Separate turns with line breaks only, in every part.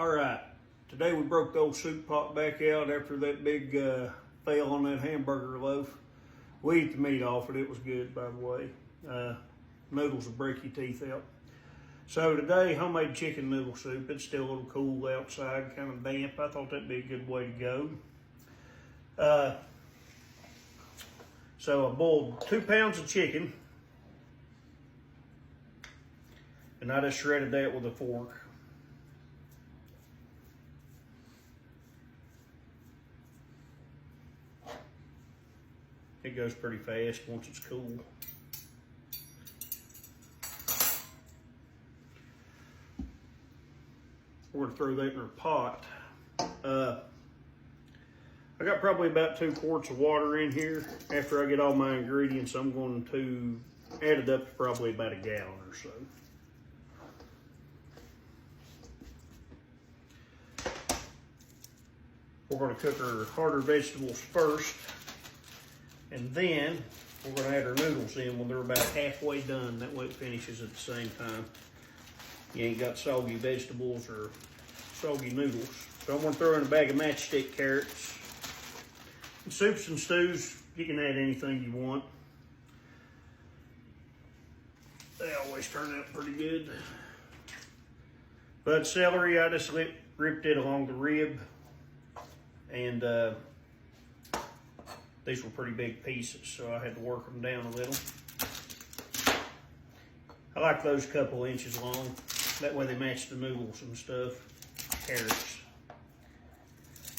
Alright, today we broke the old soup pot back out after that big fail on that hamburger loaf. We ate the meat off it, it was good by the way. Noodles will break your teeth out. So today, homemade chicken noodle soup. It's still a little cool outside, kind of damp. I thought that'd be a good way to go. So I boiled 2 pounds of chicken, and I just shredded that with a fork. It goes pretty fast once it's cool. We're gonna throw that in our pot. I got probably about 2 quarts of water in here. After I get all my ingredients, I'm going to add it up to probably about a gallon or so. We're gonna cook our harder vegetables first, and then we're gonna add our noodles in when they're about halfway done. That way it finishes at the same time. You ain't got soggy vegetables or soggy noodles. So I'm gonna throw in a bag of matchstick carrots. In soups and stews, you can add anything you want. They always turn out pretty good. But celery, I just ripped it along the rib. And these were pretty big pieces, so I had to work them down a little. I like those a couple inches long. That way they match the noodles and stuff. Carrots.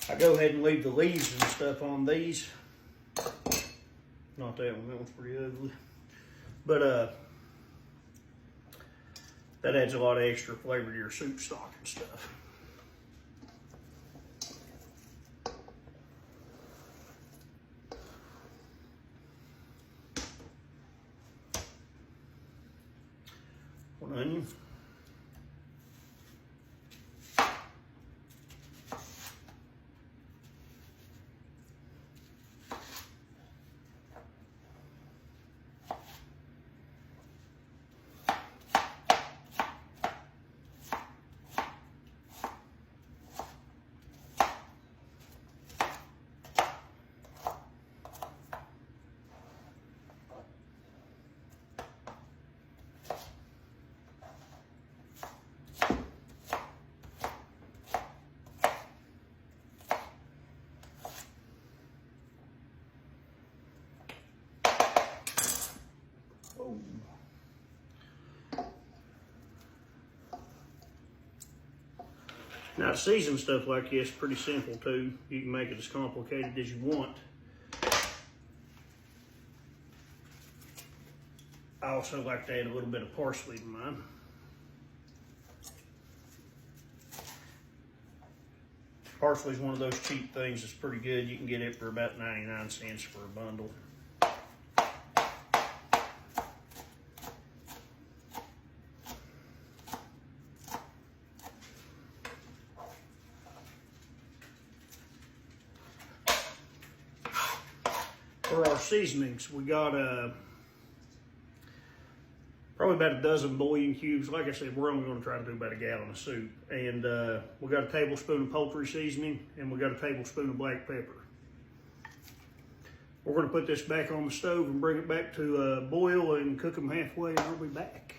I go ahead and leave the leaves and stuff on these. Not that one, that one's pretty ugly. But that adds a lot of extra flavor to your soup stock and stuff. One onion. Now to season stuff like this, pretty simple too. You can make it as complicated as you want. I also like to add a little bit of parsley to mine. Parsley is one of those cheap things that's pretty good. You can get it for about 99 cents for a bundle. For our seasonings, we got probably about a dozen bouillon cubes. Like I said, we're only going to try to do about a gallon of soup. And we got a tablespoon of poultry seasoning, and we got a tablespoon of black pepper. We're going to put this back on the stove and bring it back to boil and cook them halfway, and I'll be back.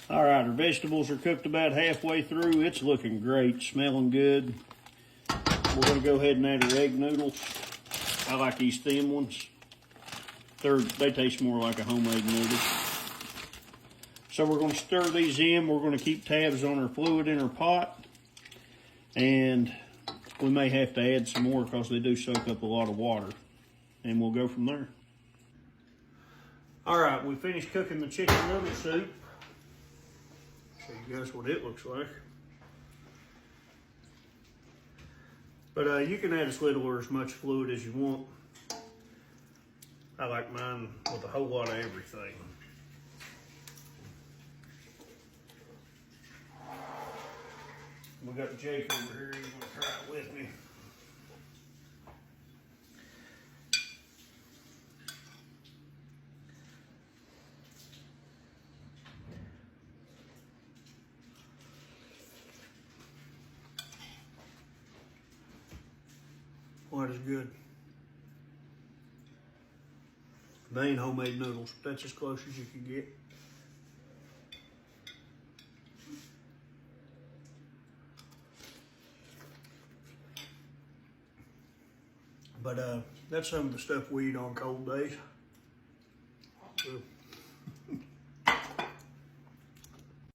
All right, our vegetables are cooked about halfway through. It's looking great, smelling good. We're going to go ahead and add our egg noodles. I like these thin ones. They taste more like a homemade noodle. So we're going to stir these in. We're going to keep tabs on our fluid in our pot. And we may have to add some more because they do soak up a lot of water. And we'll go from there. All right, we finished cooking the chicken noodle soup. Show you guys what it looks like. But you can add as little or as much fluid as you want. I like mine with a whole lot of everything. We got Jake over here, he's gonna try it with me. quite as good. They ain't homemade noodles. That's as close as you can get. But that's some of the stuff we eat on cold days. So,